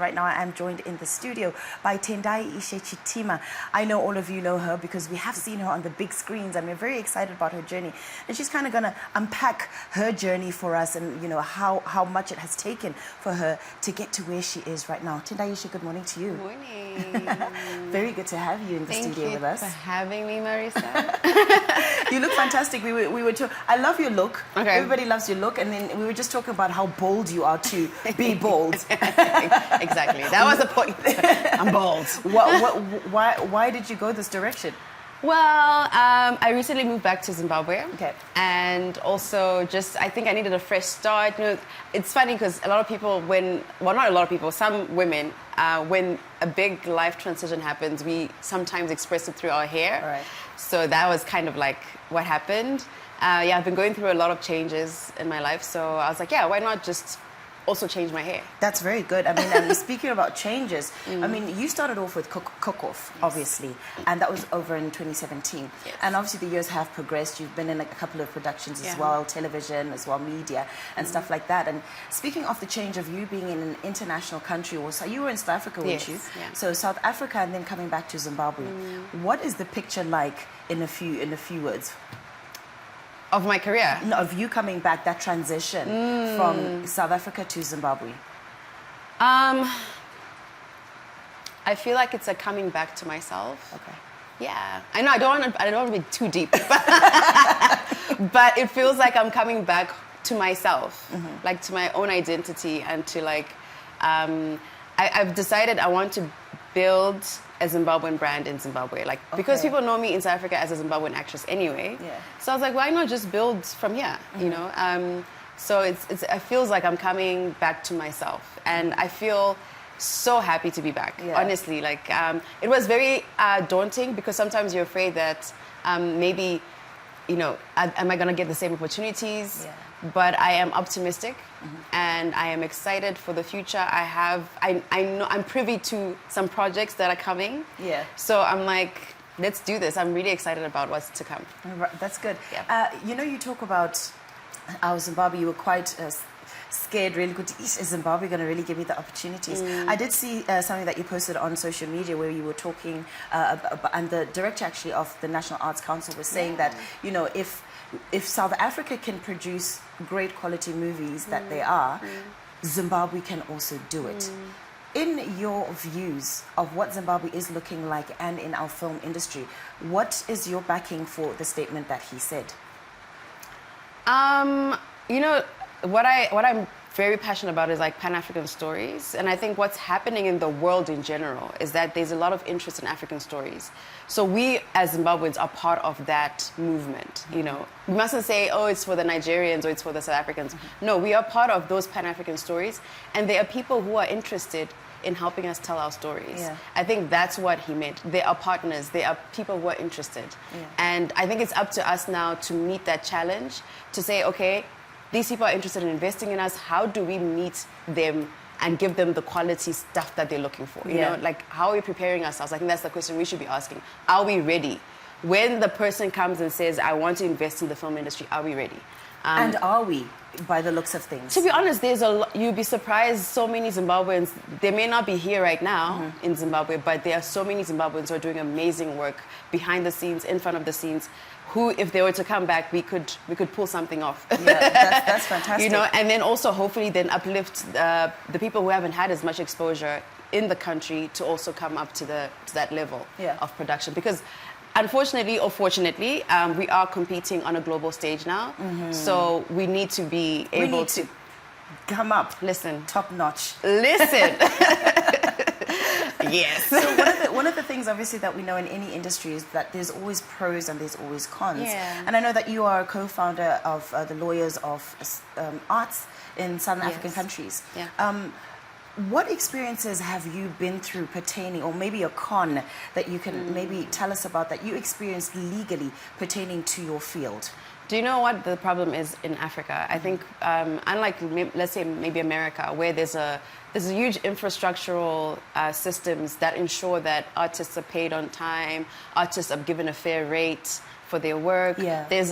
right now, I am joined in the studio by Tendaiishe Chitima. I know all of you know her because we have seen her on the big screens, and we're very excited about her journey. And she's kind of going to unpack her journey for us, and how much it has taken for her to get to where she is right now. Tendaiishe, good morning to you. Good morning. Very good to have you in the studio with us. Thank you for having me, Marisa. You look fantastic. We were I love your look. Okay. Everybody loves your look, and then we were just talking about how bold you are to be bold. Exactly. That was the point. I'm bold. Why did you go this direction? Well, I recently moved back to Zimbabwe. Okay. And also I think I needed a fresh start. It's funny because a lot of people not a lot of people, some women, when a big life transition happens, we sometimes express it through our hair. Right. So that was kind of like what happened. I've been going through a lot of changes in my life. So I was like, why not just also change my hair? That's very good. I mean, speaking about changes, I mean, you started off with Cook-Off, obviously, and that was over in 2017. Yes. And obviously the years have progressed. You've been in like a couple of productions as well, television as well, media and stuff like that. And speaking of the change of you being in an international country, also, you were in South Africa, weren't you? Yeah. So South Africa and then coming back to Zimbabwe. What is the picture like in a few words? Of my career? No, of you coming back, that transition from South Africa to Zimbabwe. I feel like it's a coming back to myself. Okay. Yeah, I know. I don't want to be too deep, but it feels like I'm coming back to myself, like to my own identity, and to like. I've decided I want to build a Zimbabwean brand in Zimbabwe, because people know me in South Africa as a Zimbabwean actress anyway. Yeah. So I was like, why not just build from here? You know. So it feels like I'm coming back to myself, and I feel so happy to be back. Yeah. Honestly, it was very daunting because sometimes you're afraid that maybe, am I gonna get the same opportunities? Yeah. But I am optimistic, and I am excited for the future. I know I'm privy to some projects that are coming. Yeah. So I'm like, let's do this. I'm really excited about what's to come. That's good. Yeah. You talk about our Zimbabwe. You were quite scared, really good. Is Zimbabwe going to really give me the opportunities? I did see something that you posted on social media where you were talking, and the director actually of the National Arts Council was saying that, if South Africa can produce great quality movies that they are, Zimbabwe can also do it. In your views of what Zimbabwe is looking like and in our film industry, what is your backing for the statement that he said? What I'm very passionate about is like Pan-African stories, and I think what's happening in the world in general is that there's a lot of interest in African stories. So we as Zimbabweans are part of that movement. We mustn't say, oh, it's for the Nigerians or it's for the South Africans. No, we are part of those Pan-African stories, and there are people who are interested in helping us tell our stories. Yeah. I think that's what he meant. They are partners. They are people who are interested. Yeah. And I think it's up to us now to meet that challenge, to say, okay, these people are interested in investing in us. How do we meet them and give them the quality stuff that they're looking for? You know, how are we preparing ourselves? I think that's the question we should be asking. Are we ready? When the person comes and says, I want to invest in the film industry, are we ready? And are we, by the looks of things? To be honest, you'd be surprised, so many Zimbabweans, they may not be here right now in Zimbabwe, but there are so many Zimbabweans who are doing amazing work behind the scenes, in front of the scenes, who, if they were to come back, we could pull something off. Yeah, that's fantastic. And then also hopefully then uplift the people who haven't had as much exposure in the country to also come up to that level of production. Because unfortunately or fortunately, we are competing on a global stage now. So we need to be able to come up. Listen. Top notch. Listen. Yes. So one of the things, obviously, that we know in any industry is that there's always pros and there's always cons. Yeah. And I know that you are a co-founder of the Lawyers of Arts in Southern African countries. Yeah. What experiences have you been through pertaining, or maybe a con that you can maybe tell us about that you experienced legally pertaining to your field? Do you know what the problem is in Africa? I think, unlike, let's say, maybe America, where there's a huge infrastructural systems that ensure that artists are paid on time, artists are given a fair rate for their work. Yeah. There's,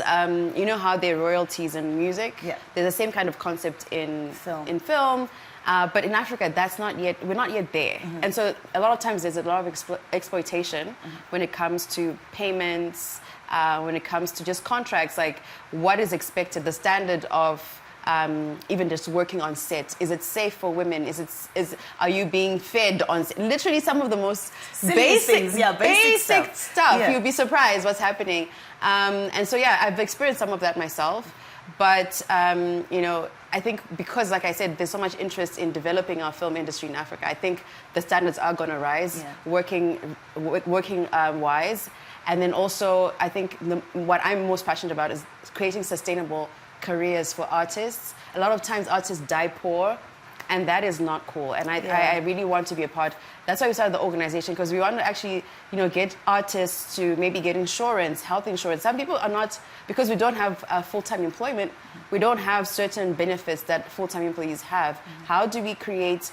you know how there are royalties in music? Yeah. There's the same kind of concept in film. But in Africa, we're not yet there. And so a lot of times there's a lot of exploitation when it comes to payments, when it comes to just contracts, like what is expected, the standard of even just working on set. Is it safe for women? Are you being fed on set? Literally some of the most basic stuff. Yeah. You'll be surprised what's happening. And so, yeah, I've experienced some of that myself. But, you know, I think because, like I said, there's so much interest in developing our film industry in Africa, I think the standards are going to rise, working wise. And then also, I think what I'm most passionate about is creating sustainable careers for artists. A lot of times artists die poor, and that is not cool. And I really want to be a part. That's why we started the organization, because we want to actually, you know, get artists to maybe get insurance, health insurance. Some people are not, because we don't have full-time employment, we don't have certain benefits that full-time employees have. How do we create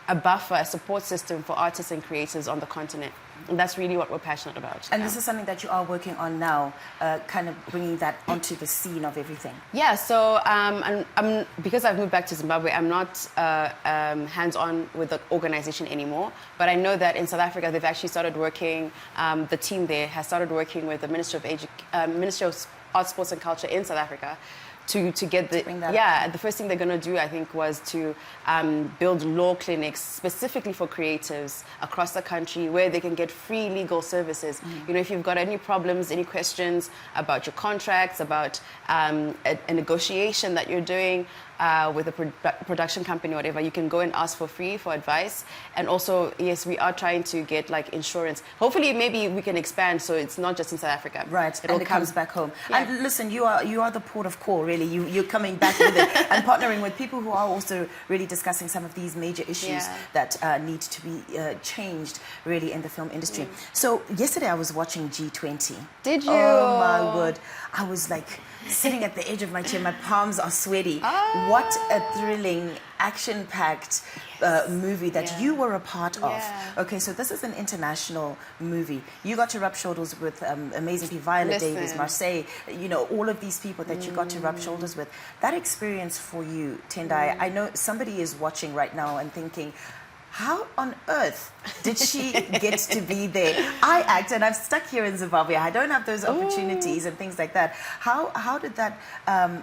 a buffer, a support system for artists and creators on the continent? And that's really what we're passionate about. And this is something that you are working on now, kind of bringing that onto the scene of everything. Yeah, so I'm because I've moved back to Zimbabwe, I'm not hands-on with the organization anymore. But I know that in South Africa, they've actually started working, the team there has started working with the Ministry of Arts, Sports and Culture in South Africa to get the first thing they're going to do, I think, was to build law clinics specifically for creatives across the country where they can get free legal services. You know, if you've got any problems, any questions about your contracts, about a negotiation that you're doing with a production company or whatever, you can go and ask for free for advice. And also, yes, we are trying to get like insurance. Hopefully, maybe we can expand so it's not just in South Africa. Right, and it comes back home. Yeah. And listen, you are the port of call, really. You're coming back with it and partnering with people who are also really discussing some of these major issues that need to be changed, really, in the film industry. So yesterday I was watching G20. Did you? Oh, my word. I was like sitting at the edge of my chair. My palms are sweaty. What a thrilling, action-packed movie that you were a part of. Okay, so this is an international movie. You got to rub shoulders with amazing people, Viola Davis, Marseille, you know, all of these people that you got to rub shoulders with. That experience for you, Tendai, I know somebody is watching right now and thinking, how on earth did she get to be there? I act, and I'm stuck here in Zimbabwe. I don't have those opportunities and things like that. How did that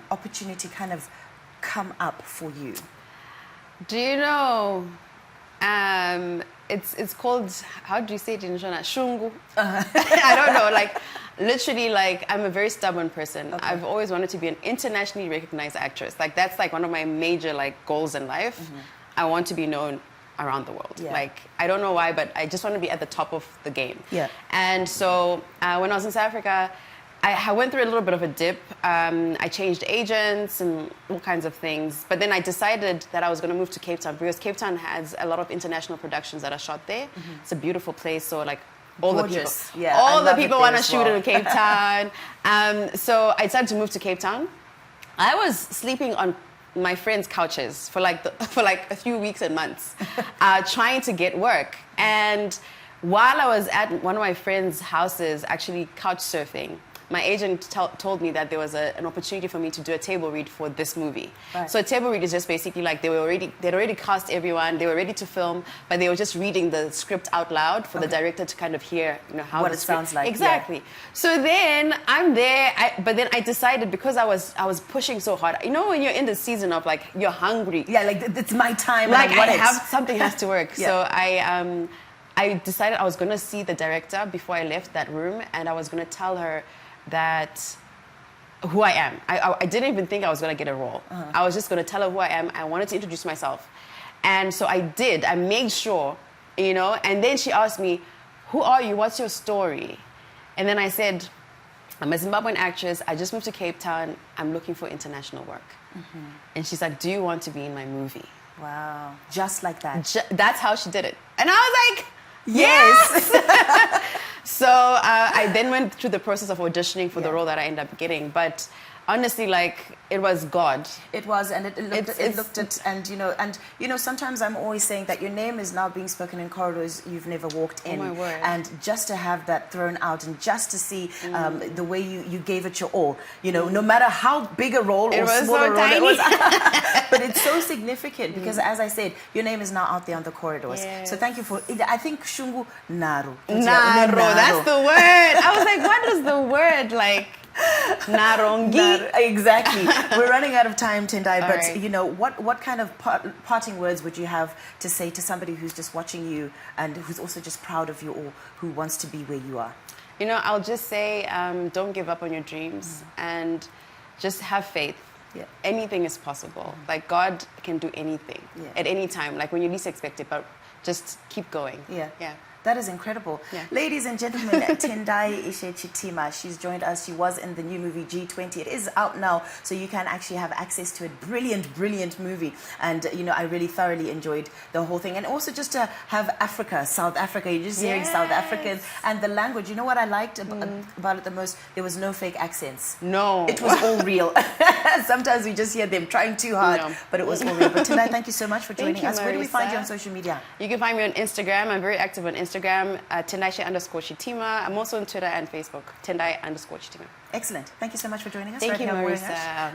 opportunity kind of come up for you? Do you know? It's called, how do you say it in Shona? Shungu. I don't know. Like, literally, like, I'm a very stubborn person. Okay. I've always wanted to be an internationally recognized actress. Like, that's like one of my major like goals in life. I want to be known around the world. Like, I don't know why, but I just want to be at the top of the game. And so when I was in South Africa, I went through a little bit of a dip. I changed agents and all kinds of things. But then I decided that I was going to move to Cape Town because Cape Town has a lot of international productions that are shot there. It's a beautiful place. So like all the people want to shoot in Cape Town. So I decided to move to Cape Town. I was sleeping on my friends' couches for like a few weeks and months, trying to get work. And while I was at one of my friends' houses, actually couch surfing, my agent told me that there was an opportunity for me to do a table read for this movie. So a table read is just basically like they'd already cast everyone, they were ready to film, but they were just reading the script out loud for the director to kind of hear, you know, how what it sounds like. Exactly. So then I'm there, but then I decided, because I was pushing so hard. You know, when you're in the season of like you're hungry. Yeah, like it's my time. Like something has to work. So I decided I was going to see the director before I left that room, and I was going to tell her that who I am. I didn't even think I was going to get a role. I was just going to tell her who I am. I wanted to introduce myself. And so I did. I made sure, you know, and then she asked me, who are you? What's your story? And then I said, I'm a Zimbabwean actress. I just moved to Cape Town. I'm looking for international work. And she's like, do you want to be in my movie? Wow. Just like that. That's how she did it. And I was like, yes. So I then went through the process of auditioning for the role that I ended up getting. But honestly, like, it was God. It was, and it looked at, and sometimes I'm always saying that your name is now being spoken in corridors you've never walked in. Oh my word. And just to have that thrown out, and just to see the way you gave it your all, no matter how big a role or small a role it was, but it's so significant because, as I said, your name is now out there on the corridors. Yes. So thank you for it. I think Shungu Naru. Naro, that's the word. I was like, what is the word? Like, Narongi. Exactly. We're running out of time, Tendai, but right. what kind of parting words would you have to say to somebody who's just watching you and who's also just proud of you, or who wants to be where you are? I'll just say, don't give up on your dreams and just have faith. Yeah. Anything is possible. Like, God can do anything at any time, like when you least expect it, but just keep going. Yeah. Yeah. That is incredible. Yeah. Ladies and gentlemen, Tendaiishe Chitima, she's joined us. She was in the new movie G20. It is out now, so you can actually have access to it. Brilliant, brilliant movie. And, I really thoroughly enjoyed the whole thing. And also just to have Africa, South Africa, you're just hearing South Africans. And the language, you know what I liked about it the most? There was no fake accents. No. It was all real. Sometimes we just hear them trying too hard, but it was all real. But Tendai, thank you so much for joining us. Where do we find you on social media? You can find me on Instagram. I'm very active on Instagram, Tendaiishe_Chitima. I'm also on Twitter and Facebook, Tendai_Chitima. Excellent. Thank you so much for joining us. Thank you, now, Marisa.